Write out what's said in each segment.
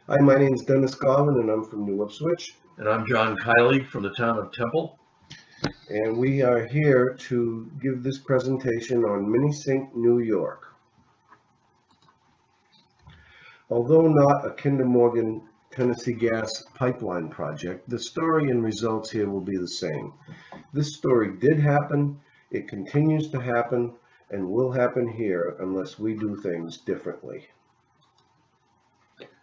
Hi, my name is Dennis Garvin, and I'm from New Ipswich. And I'm John Kiley from the town of Temple. And we are here to give this presentation on Minisink, New York. Although not a Kinder Morgan Tennessee gas pipeline project, the story and results here will be the same. This story did happen, it continues to happen, and will happen here unless we do things differently.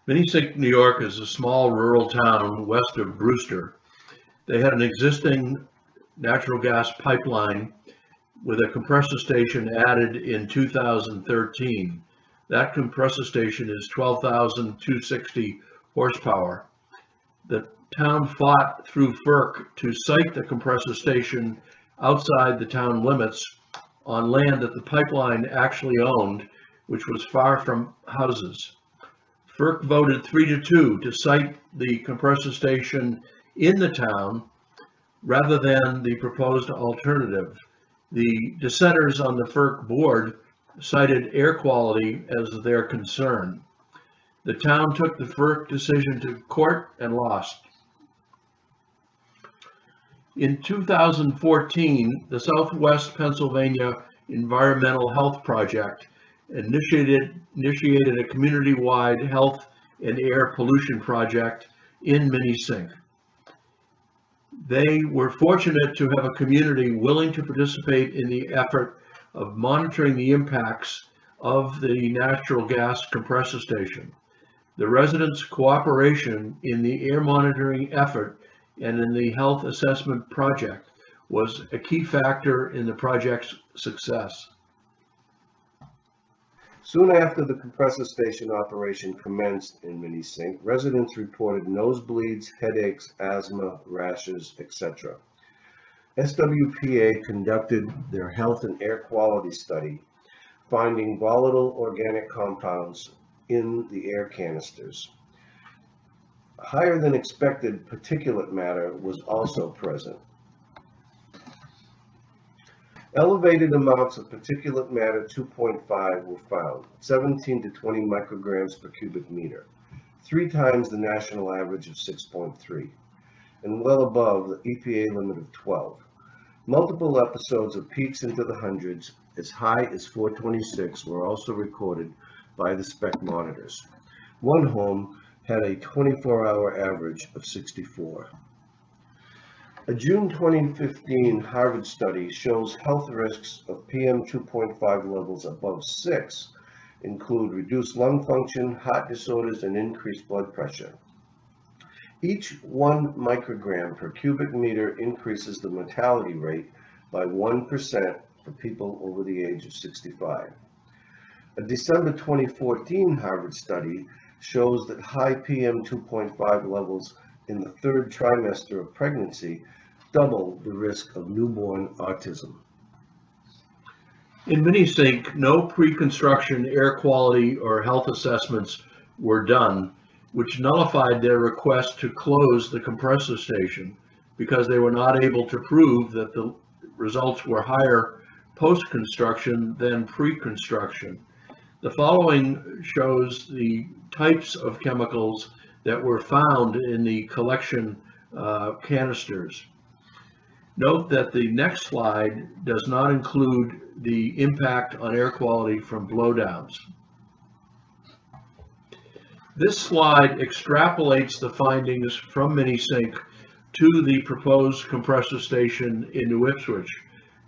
Minisink, New York is a small rural town west of Brewster. They had an existing natural gas pipeline with a compressor station added in 2013. That compressor station is 12,260 horsepower. The town fought through FERC to site the compressor station outside the town limits on land that the pipeline actually owned, which was far from houses. FERC voted 3-2 to site the compressor station in the town rather than the proposed alternative. The dissenters on the FERC board cited air quality as their concern. The town took the FERC decision to court and lost. In 2014, the Southwest Pennsylvania Environmental Health Project initiated a community-wide health and air pollution project in Minisink. They were fortunate to have a community willing to participate in the effort of monitoring the impacts of the natural gas compressor station. The residents' cooperation in the air monitoring effort and in the health assessment project was a key factor in the project's success. Soon after the compressor station operation commenced in Minisink, residents reported nosebleeds, headaches, asthma, rashes, etc. SWPA conducted their health and air quality study, finding volatile organic compounds in the air canisters. Higher than expected particulate matter was also present. Elevated amounts of particulate matter 2.5 were found, 17 to 20 micrograms per cubic meter, 3 times the national average of 6.3, and well above the EPA limit of 12. Multiple episodes of peaks into the hundreds, as high as 426, were also recorded by the spec monitors. One home had a 24-hour average of 64. A June 2015 Harvard study shows health risks of PM 2.5 levels above 6 include reduced lung function, heart disorders, and increased blood pressure. Each 1 microgram per cubic meter increases the mortality rate by 1% for people over the age of 65. A December 2014 Harvard study shows that high PM 2.5 levels in the 3rd trimester of pregnancy double the risk of newborn autism. In Minisink, no pre-construction air quality or health assessments were done, which nullified their request to close the compressor station because they were not able to prove that the results were higher post-construction than pre-construction. The following shows the types of chemicals that were found in the collection canisters. Note that the next slide does not include the impact on air quality from blowdowns. This slide extrapolates the findings from Minisink to the proposed compressor station in New Ipswich.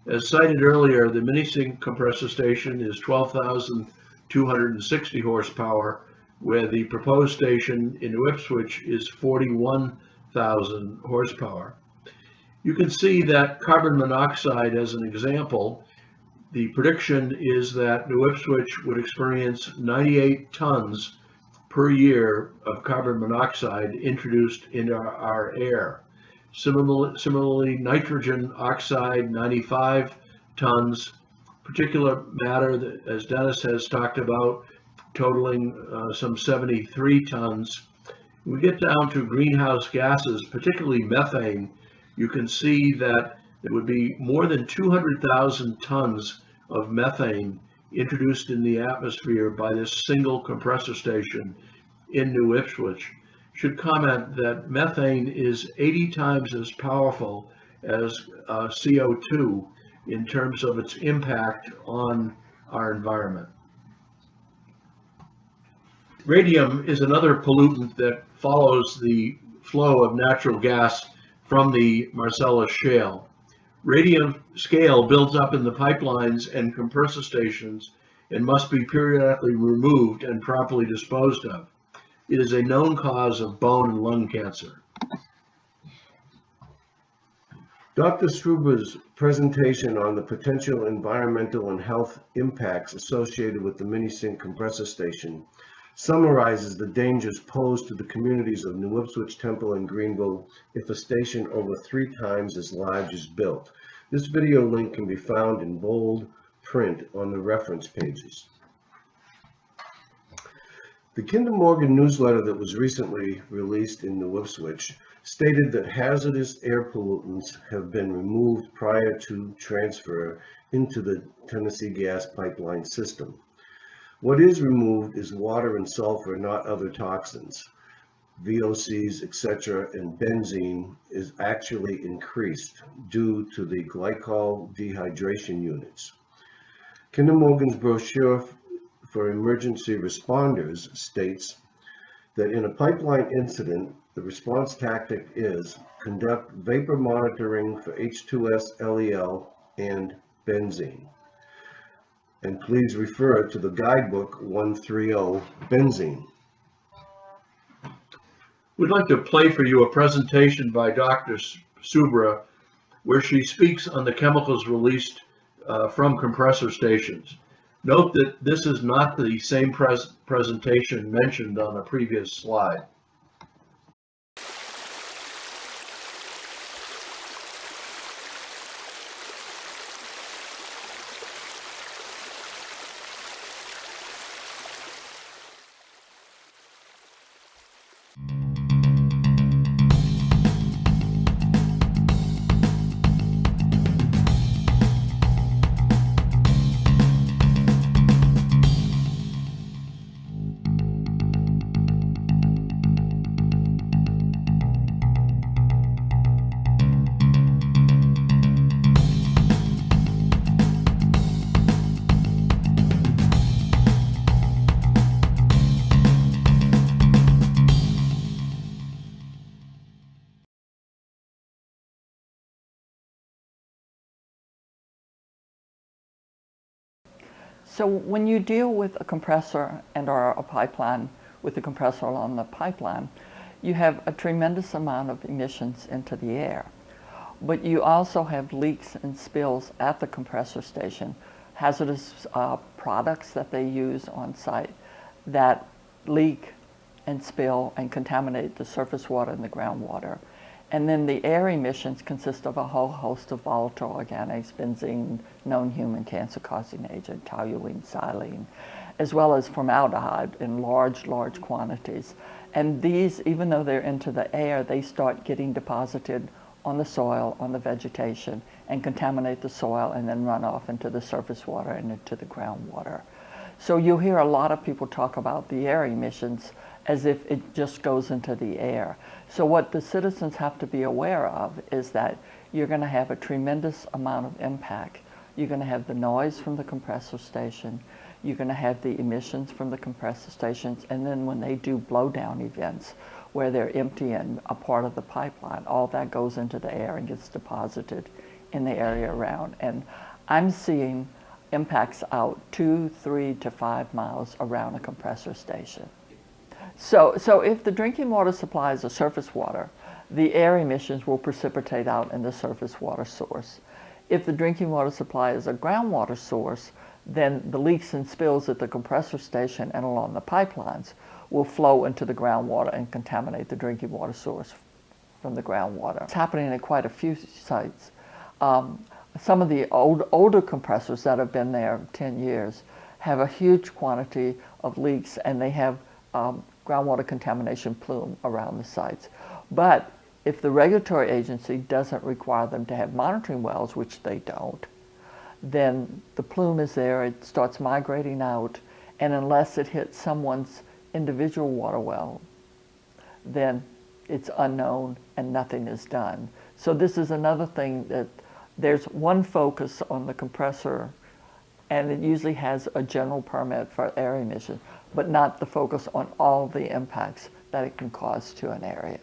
As cited earlier, the Minisink compressor station is 12,260 horsepower, where the proposed station in New Ipswich is 41,000 horsepower. You can see that carbon monoxide, as an example, the prediction is that New Ipswich would experience 98 tons per year of carbon monoxide introduced into our air. Similarly, nitrogen oxide, 95 tons, particulate matter, as Dennis has talked about, totaling some 73 tons. When we get down to greenhouse gases, particularly methane, you can see that there would be more than 200,000 tons of methane introduced in the atmosphere by this single compressor station in New Ipswich should comment that methane is 80 times as powerful as CO2 in terms of its impact on our environment. Radium is another pollutant that follows the flow of natural gas from the Marcellus Shale. Radium scale builds up in the pipelines and compressor stations and must be periodically removed and properly disposed of. It is a known cause of bone and lung cancer. Dr. Struber's presentation on the potential environmental and health impacts associated with the Minisink compressor station summarizes the dangers posed to the communities of New Ipswich, Temple, and Greenville if a station over 3 times as large is built. This video link can be found in bold print on the reference pages. The Kinder Morgan newsletter that was recently released in New Ipswich stated that hazardous air pollutants have been removed prior to transfer into the Tennessee gas pipeline system. What is removed is water and sulfur, not other toxins. VOCs, etc., and benzene is actually increased due to the glycol dehydration units. Kinder Morgan's brochure for emergency responders states that in a pipeline incident, the response tactic is conduct vapor monitoring for H2S, LEL, and benzene. And please refer to the guidebook 130, benzene. We'd like to play for you a presentation by Dr. Subra where she speaks on the chemicals released from compressor stations. Note that this is not the same presentation mentioned on a previous slide. So when you deal with a compressor and or a pipeline with a compressor along the pipeline, you have a tremendous amount of emissions into the air. But you also have leaks and spills at the compressor station, hazardous products that they use on site that leak and spill and contaminate the surface water and the groundwater. And then the air emissions consist of a whole host of volatile organics, benzene, known human cancer-causing agent, toluene, xylene, as well as formaldehyde in large quantities. And these, even though they're into the air, they start getting deposited on the soil, on the vegetation, and contaminate the soil and then run off into the surface water and into the groundwater. So you'll hear a lot of people talk about the air emissions as if it just goes into the air. So what the citizens have to be aware of is that you're going to have a tremendous amount of impact. You're going to have the noise from the compressor station, you're going to have the emissions from the compressor stations, and then when they do blowdown events where they're emptying a part of the pipeline, all that goes into the air and gets deposited in the area around. And I'm seeing impacts out 2, 3 to 5 miles around a compressor station. So if the drinking water supply is a surface water, the air emissions will precipitate out in the surface water source. If the drinking water supply is a groundwater source, then the leaks and spills at the compressor station and along the pipelines will flow into the groundwater and contaminate the drinking water source from the groundwater. It's happening at quite a few sites. Some of the older compressors that have been there 10 years have a huge quantity of leaks, and they have groundwater contamination plume around the sites. But if the regulatory agency doesn't require them to have monitoring wells, which they don't, then the plume is there, it starts migrating out, and unless it hits someone's individual water well, then it's unknown and nothing is done. So this is another thing that there's one focus on the compressor, and it usually has a general permit for air emission, but not the focus on all the impacts that it can cause to an area.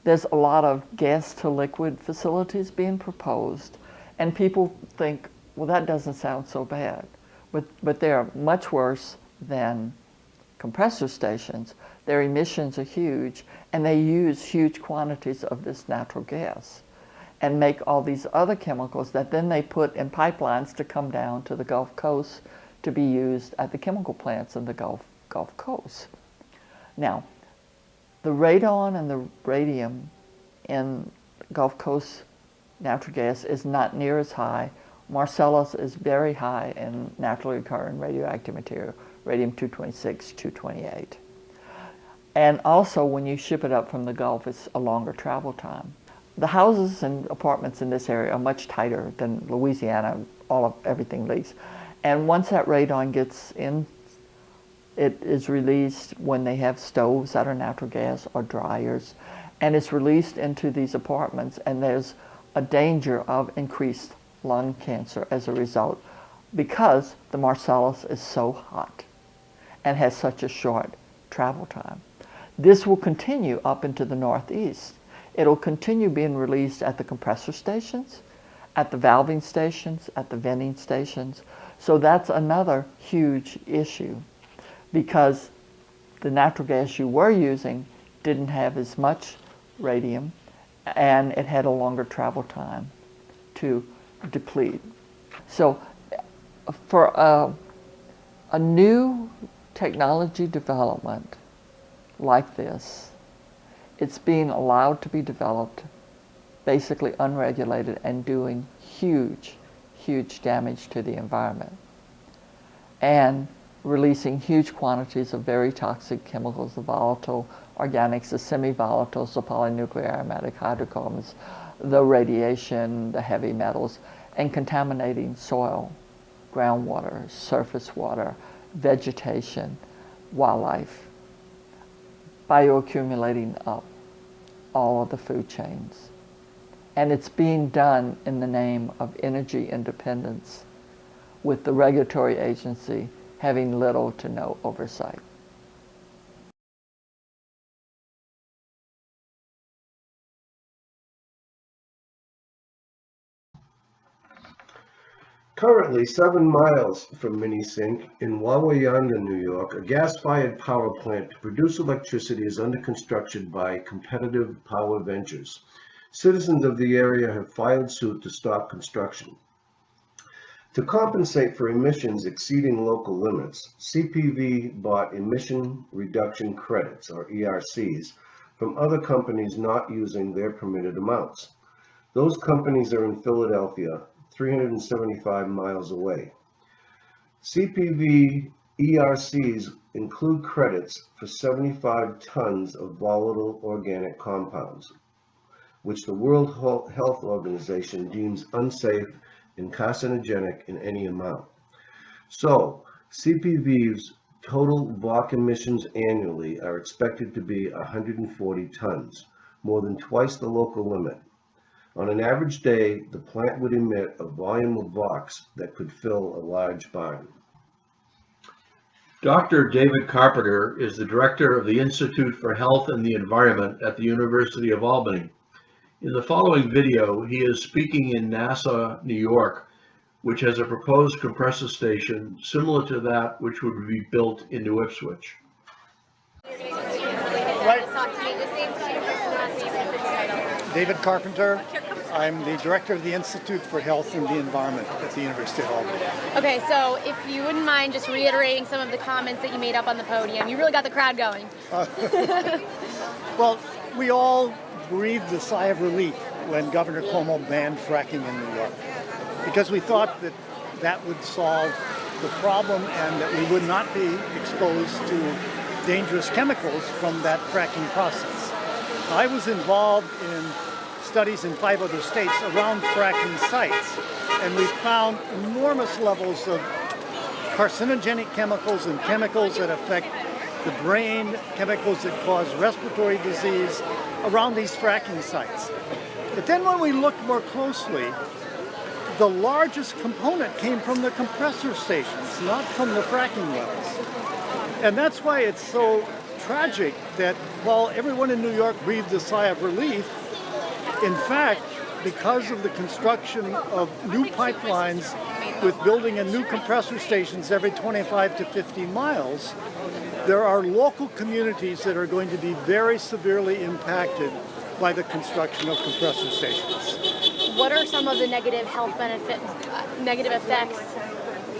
There's a lot of gas to liquid facilities being proposed, and people think, well, that doesn't sound so bad. But they're much worse than compressor stations. Their emissions are huge, and they use huge quantities of this natural gas and make all these other chemicals that then they put in pipelines to come down to the Gulf Coast to be used at the chemical plants in the Gulf Coast. Now, the radon and the radium in Gulf Coast natural gas is not near as high. Marcellus is very high in naturally occurring radioactive material, radium-226, 228. And also when you ship it up from the Gulf, it's a longer travel time. The houses and apartments in this area are much tighter than Louisiana, everything leaks. And once that radon gets in, it is released when they have stoves that are natural gas or dryers, and it's released into these apartments, and there's a danger of increased lung cancer as a result because the Marcellus is so hot and has such a short travel time. This will continue up into the Northeast. It'll continue being released at the compressor stations, at the valving stations, at the venting stations. So that's another huge issue because the natural gas you were using didn't have as much radium and it had a longer travel time to deplete. So for a new technology development like this, it's being allowed to be developed basically unregulated and doing huge, huge damage to the environment and releasing huge quantities of very toxic chemicals, the volatile organics, the semi-volatiles, the polynuclear aromatic hydrocarbons, the radiation, the heavy metals, and contaminating soil, groundwater, surface water, vegetation, wildlife, bioaccumulating up all of the food chains. And it's being done in the name of energy independence, with the regulatory agency having little to no oversight. Currently, 7 miles from Minisink in Wawayanda, New York, a gas-fired power plant to produce electricity is under construction by Competitive Power Ventures. Citizens of the area have filed suit to stop construction. To compensate for emissions exceeding local limits, CPV bought emission reduction credits, or ERCs, from other companies not using their permitted amounts. Those companies are in Philadelphia, 375 miles away. CPV ERCs include credits for 75 tons of volatile organic compounds, which the World Health Organization deems unsafe and carcinogenic in any amount. So, CPV's total VOC emissions annually are expected to be 140 tons, more than twice the local limit. On an average day, the plant would emit a volume of VOCs that could fill a large barn. Dr. David Carpenter is the director of the Institute for Health and the Environment at the University of Albany. In the following video, he is speaking in Nassau, New York, which has a proposed compressor station similar to that which would be built in New Ipswich. Right. David Carpenter. I'm the director of the Institute for Health and the Environment at the University of Albany. Okay, so if you wouldn't mind just reiterating some of the comments that you made up on the podium. You really got the crowd going. Well, we all breathed a sigh of relief when Governor Cuomo banned fracking in New York, because we thought that that would solve the problem and that we would not be exposed to dangerous chemicals from that fracking process. I was involved in studies in 5 other states around fracking sites, and we found enormous levels of carcinogenic chemicals and chemicals that affect the brain, chemicals that cause respiratory disease around these fracking sites. But then when we looked more closely, the largest component came from the compressor stations, not from the fracking wells. And that's why it's so tragic that while everyone in New York breathed a sigh of relief, in fact, because of the construction of new pipelines with building a new compressor stations every 25 to 50 miles, there are local communities that are going to be very severely impacted by the construction of compressor stations. What are some of the negative effects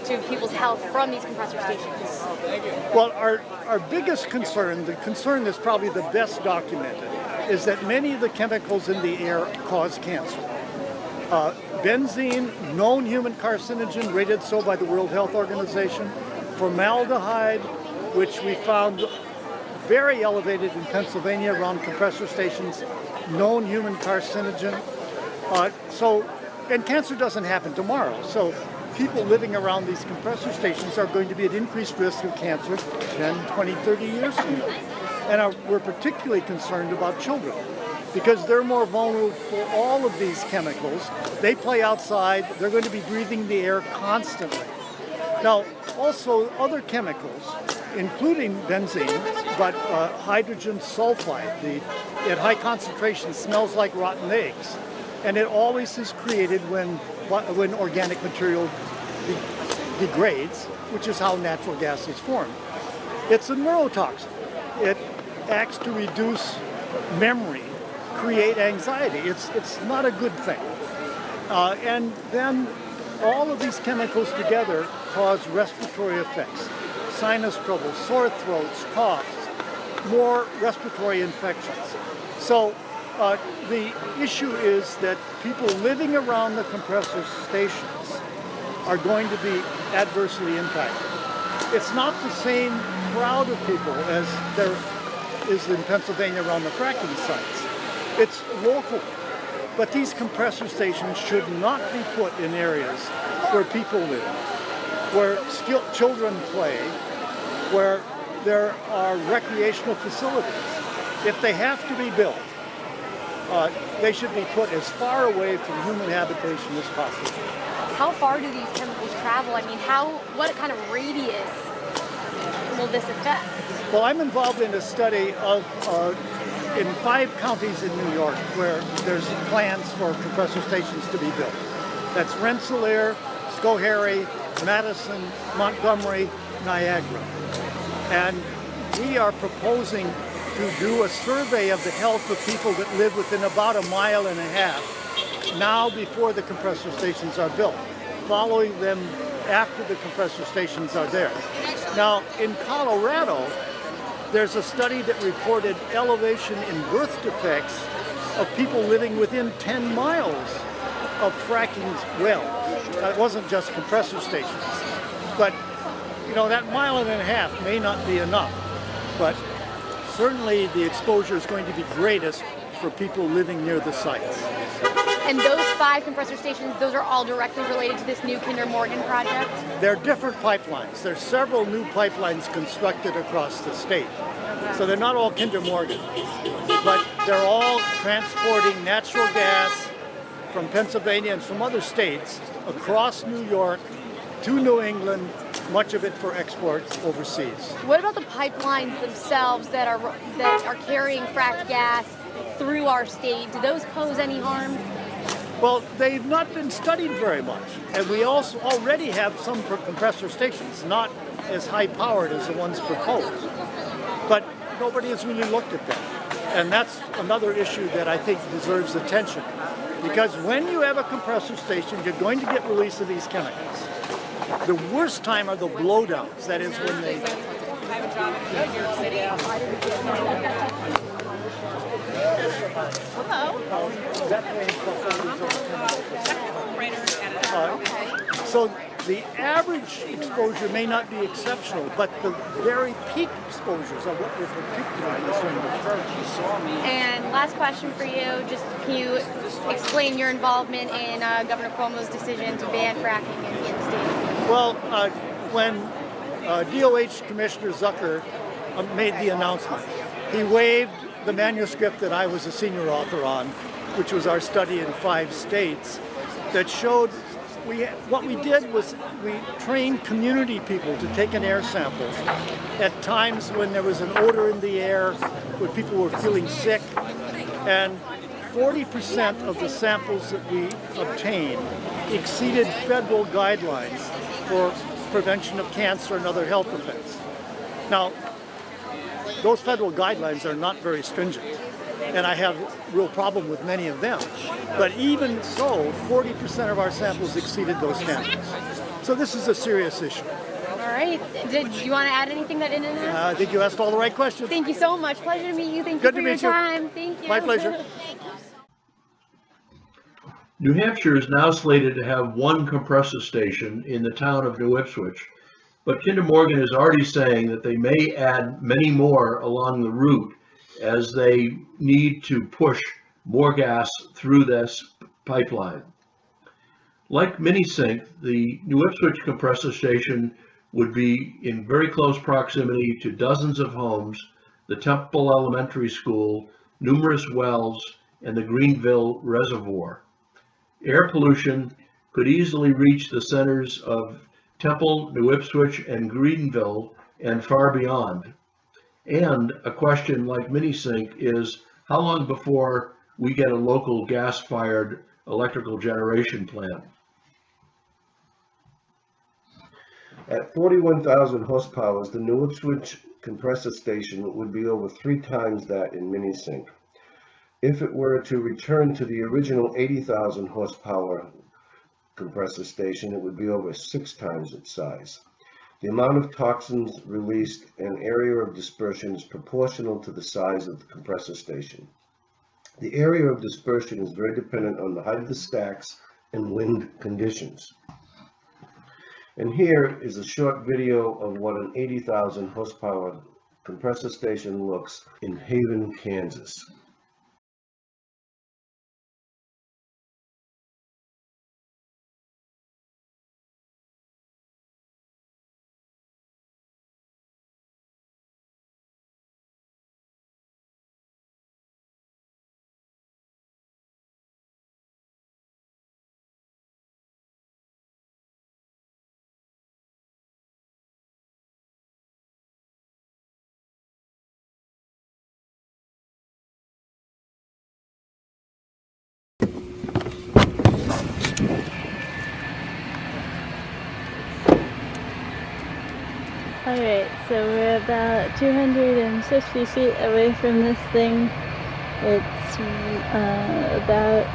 to people's health from these compressor stations? Well, our biggest concern, the concern that's probably the best documented, is that many of the chemicals in the air cause cancer. Benzene, known human carcinogen, rated so by the World Health Organization. Formaldehyde, which we found very elevated in Pennsylvania around compressor stations, known human carcinogen. And cancer doesn't happen tomorrow. So people living around these compressor stations are going to be at increased risk of cancer 10, 20, 30 years from now. And we're particularly concerned about children because they're more vulnerable for all of these chemicals. They play outside. They're going to be breathing the air constantly. Now, also other chemicals, including benzene, but hydrogen sulfide, at high concentration smells like rotten eggs. And it always is created when organic material degrades, which is how natural gas is formed. It's a neurotoxin. It acts to reduce memory, create anxiety. It's not a good thing. And then all of these chemicals together cause respiratory effects, sinus trouble, sore throats, coughs, more respiratory infections. So the issue is that people living around the compressor stations are going to be adversely impacted. It's not the same crowd of people as there is in Pennsylvania around the fracking sites. It's local. But these compressor stations should not be put in areas where people live, where children play, where there are recreational facilities. If they have to be built, they should be put as far away from human habitation as possible. How far do these chemicals travel? I mean, what kind of radius will this affect? Well, I'm involved in a study of in 5 counties in New York where there's plans for compressor stations to be built. That's Rensselaer, Schoharie, Madison, Montgomery, Niagara. And we are proposing to do a survey of the health of people that live within about 1.5 miles now before the compressor stations are built, following them after the compressor stations are there. Now, in Colorado, there's a study that reported elevation in birth defects of people living within 10 miles of fracking wells. It wasn't just compressor stations. But, that 1.5 miles may not be enough. But certainly the exposure is going to be greatest for people living near the sites. And those 5 compressor stations, those are all directly related to this new Kinder Morgan project? They're different pipelines. There's several new pipelines constructed across the state. So they're not all Kinder Morgan, but they're all transporting natural gas from Pennsylvania and from other states across New York to New England, much of it for exports overseas. What about the pipelines themselves that are carrying fracked gas through our state? Do those pose any harm? Well, they've not been studied very much, and we also already have some compressor stations, not as high-powered as the ones proposed, but nobody has really looked at them. And that's another issue that I think deserves attention, because when you have a compressor station, you're going to get release of these chemicals. The worst time are the blowdowns, that is when they... I have a job in New York City. So the average exposure may not be exceptional, but the very peak exposures are what we're particularly concerned with. And last question for you, just can you explain your involvement in Governor Cuomo's decision to ban fracking in the state? Well, when DOH Commissioner Zucker made the announcement. He waived the manuscript that I was a senior author on, which was our study in 5 states, that showed what we did was we trained community people to take an air sample at times when there was an odor in the air, when people were feeling sick, and 40% of the samples that we obtained exceeded federal guidelines for prevention of cancer and other health effects. Now, those federal guidelines are not very stringent, and I have a real problem with many of them. But even so, 40% of our samples exceeded those standards. So this is a serious issue. All right. Did you want to add anything that didn't ask? I think you asked all the right questions. Thank you so much. Pleasure to meet you. Thank Good you to for your meet you. time. Thank you. My pleasure. New Hampshire is now slated to have 1 compressor station in the town of New Ipswich, but Kinder Morgan is already saying that they may add many more along the route as they need to push more gas through this pipeline. Like Minisink, the New Ipswich compressor station would be in very close proximity to dozens of homes, the Temple Elementary School, numerous wells, and the Greenville Reservoir. Air pollution could easily reach the centers of Temple, New Ipswich, and Greenville, and far beyond. And a question like Minisink is, how long before we get a local gas-fired electrical generation plant? At 41,000 horsepower, the New Ipswich compressor station would be over 3 times that in Minisink. If it were to return to the original 80,000 horsepower compressor station, it would be over 6 times its size. The amount of toxins released and area of dispersion is proportional to the size of the compressor station. The area of dispersion is very dependent on the height of the stacks and wind conditions. And here is a short video of what an 80,000 horsepower compressor station looks in Haven, Kansas. Alright, so we're about 250 feet away from this thing. It's about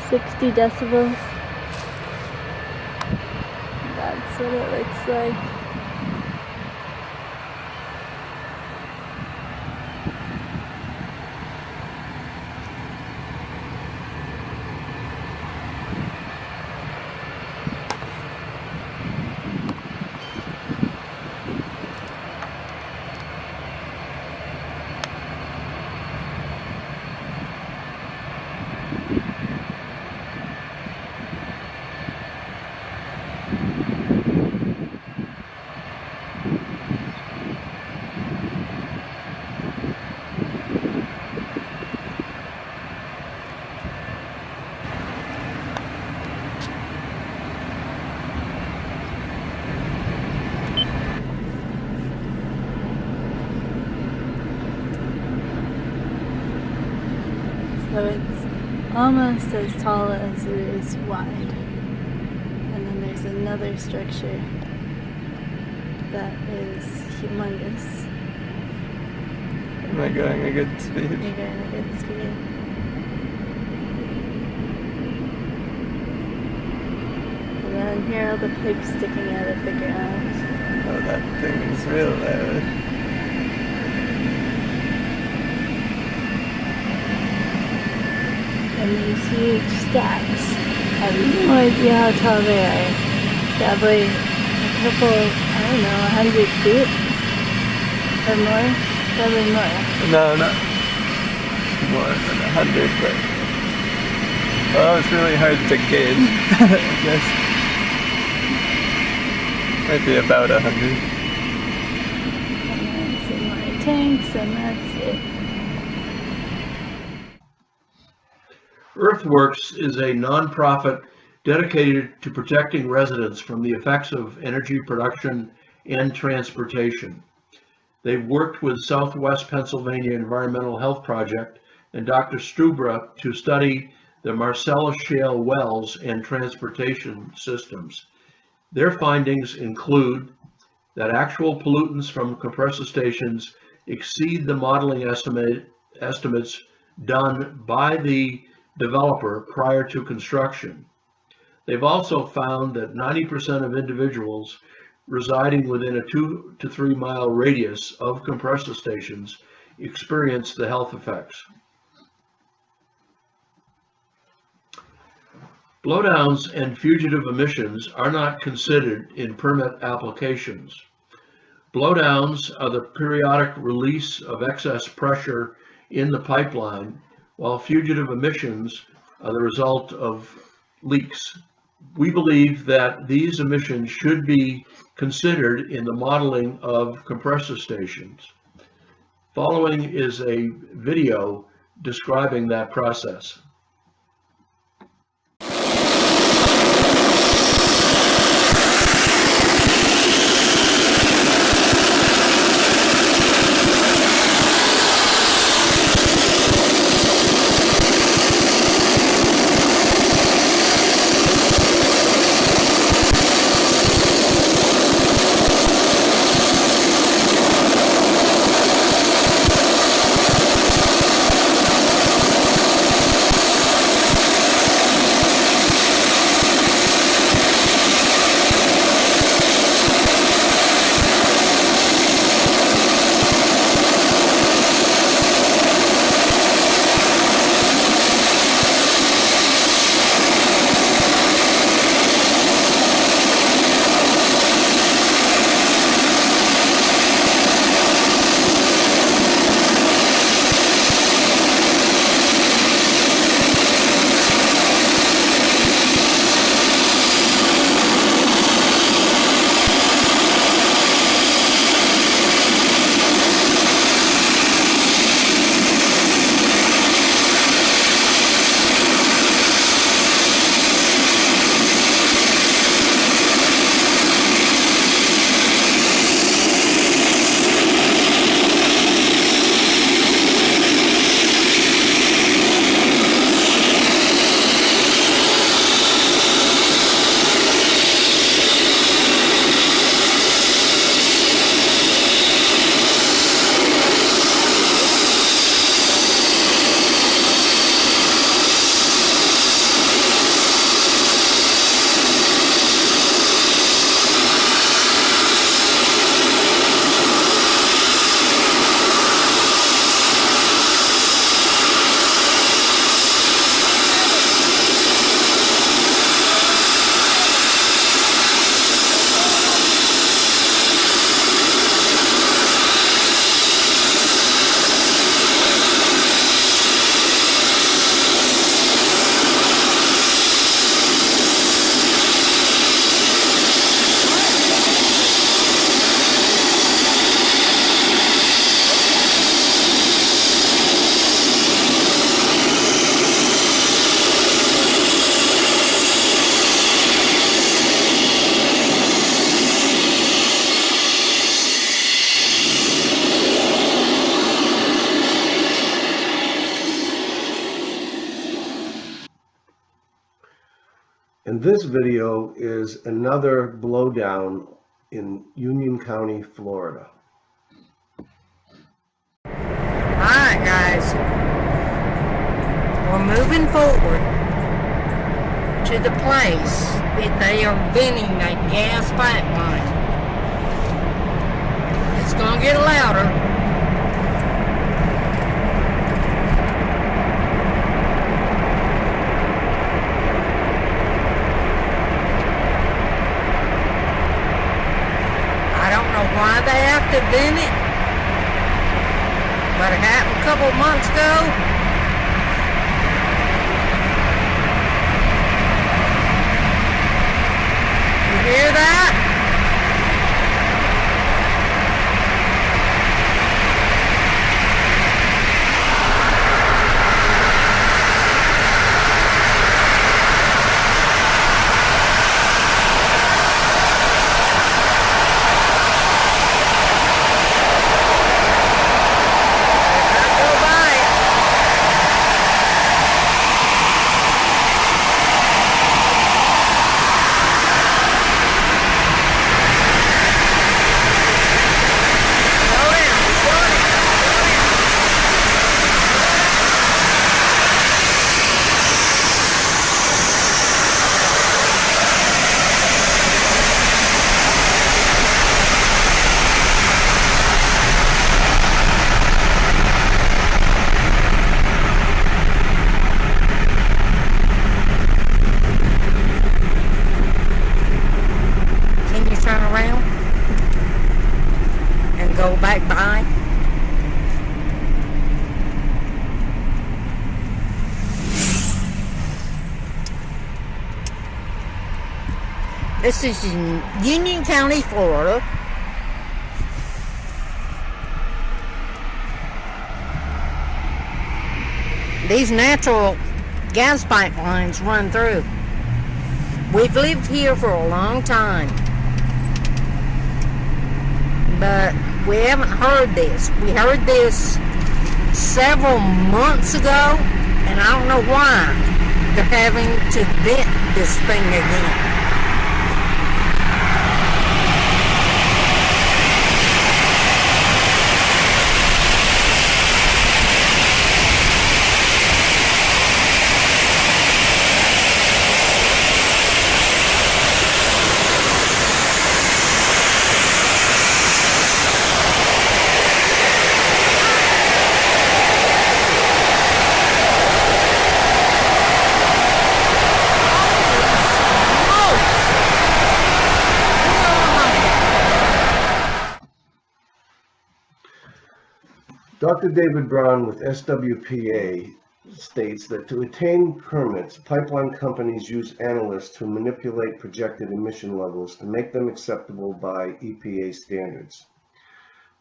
60 decibels. That's what it looks like. So it's almost as tall as it is wide. And then there's another structure that is humongous. Am I going a good speed? You're going a good speed. And then here are all the pipes sticking out of the ground. Oh, that thing is real loud. And these huge stacks. I have no idea how tall they are. Probably a couple, I don't know, 100 feet or more. Probably more. No, not more than 100, but well, it's really hard to gauge. I guess might be about 100. tanks, and that's it. Earthworks is a nonprofit dedicated to protecting residents from the effects of energy production and transportation. They've worked with Southwest Pennsylvania Environmental Health Project and Dr. Stubra to study the Marcellus Shale wells and transportation systems. Their findings include that actual pollutants from compressor stations exceed the modeling estimates done by the developer prior to construction. They've also found that 90% of individuals residing within a 2 to 3 mile radius of compressor stations experience the health effects. Blowdowns and fugitive emissions are not considered in permit applications. Blowdowns are the periodic release of excess pressure in the pipeline, while fugitive emissions are the result of leaks. We believe that these emissions should be considered in the modeling of compressor stations. Following is a video describing that process. And this video is another blowdown in Union County, Florida. Alright guys, we're moving forward to the place that they are venting a gas pipeline. It's gonna get louder. I don't know why they have to vent it, but it happened a couple months ago. You hear that? This is in Union County, Florida. These natural gas pipelines run through. We've lived here for a long time, but we haven't heard this. We heard this several months ago, and I don't know why they're having to vent this thing again. Dr. David Brown with SWPA states that to attain permits, pipeline companies use analysts who manipulate projected emission levels to make them acceptable by EPA standards.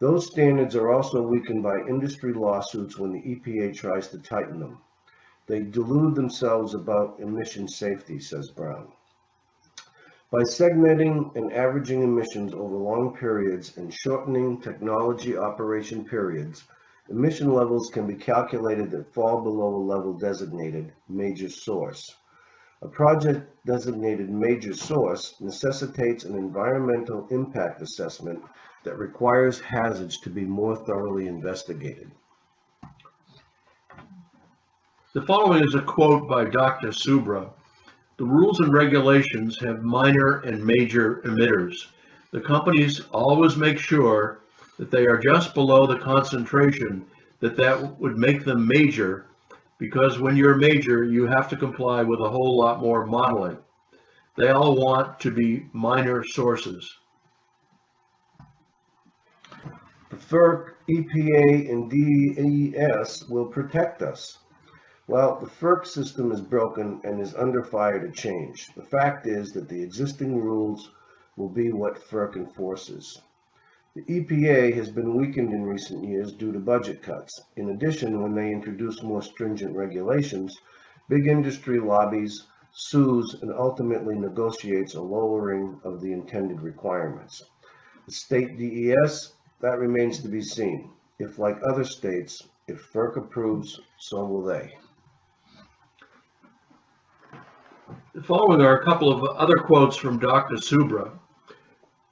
Those standards are also weakened by industry lawsuits when the EPA tries to tighten them. They delude themselves about emission safety, says Brown. By segmenting and averaging emissions over long periods and shortening technology operation periods, emission levels can be calculated that fall below a level designated major source. A project designated major source necessitates an environmental impact assessment that requires hazards to be more thoroughly investigated. The following is a quote by Dr. Subra. The rules and regulations have minor and major emitters. The companies always make sure that they are just below the concentration that would make them major, because when you're major, you have to comply with a whole lot more modeling. They all want to be minor sources. The FERC, EPA, and DES will protect us. Well, the FERC system is broken and is under fire to change. The fact is that the existing rules will be what FERC enforces. The EPA has been weakened in recent years due to budget cuts. In addition, when they introduce more stringent regulations, big industry lobbies, sues, and ultimately negotiates a lowering of the intended requirements. The state DES, that remains to be seen. If, like other states, if FERC approves, so will they. The following are a couple of other quotes from Dr. Subra.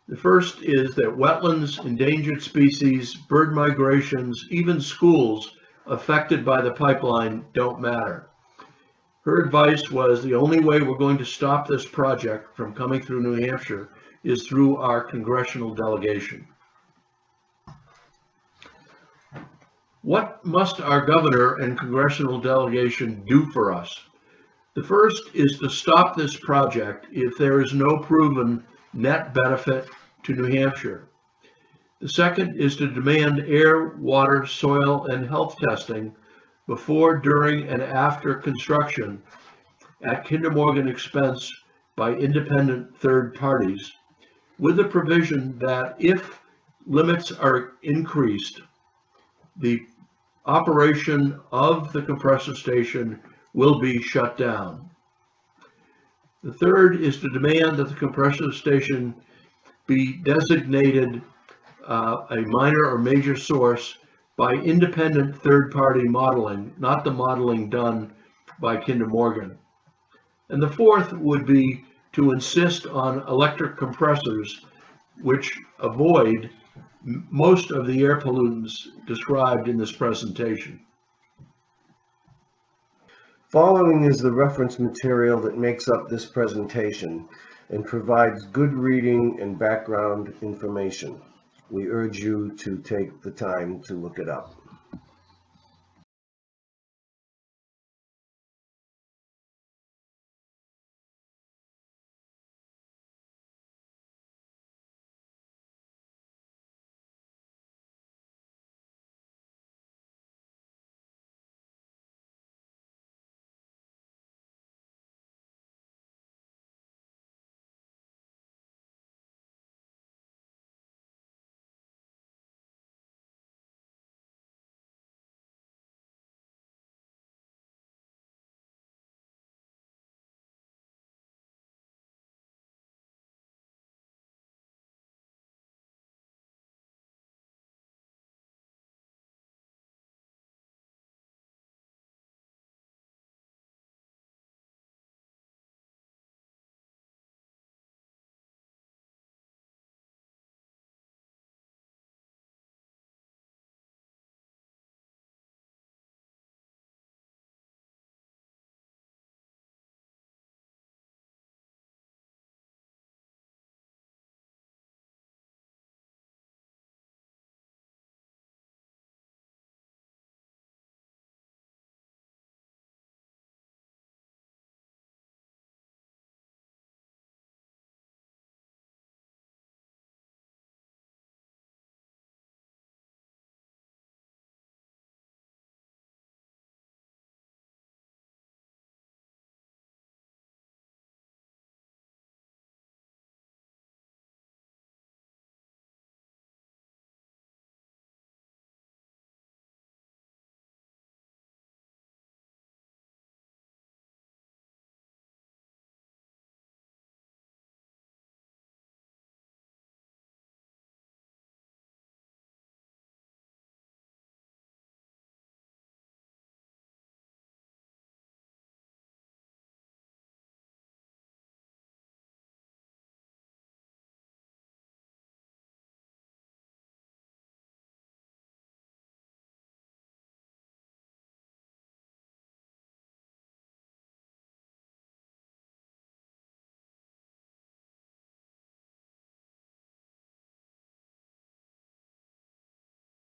The first is that wetlands, endangered species, bird migrations, even schools affected by the pipeline don't matter. Her advice was the only way we're going to stop this project from coming through New Hampshire is through our congressional delegation. What must our governor and congressional delegation do for us? The first is to stop this project if there is no proven net benefit to New Hampshire. The second is to demand air, water, soil, and health testing before, during, and after construction at Kinder Morgan expense by independent third parties, with the provision that if limits are increased, the operation of the compressor station will be shut down. The third is to demand that the compressor station be designated a minor or major source by independent third-party modeling, not the modeling done by Kinder Morgan. And the fourth would be to insist on electric compressors which avoid most of the air pollutants described in this presentation. Following is the reference material that makes up this presentation and provides good reading and background information. We urge you to take the time to look it up.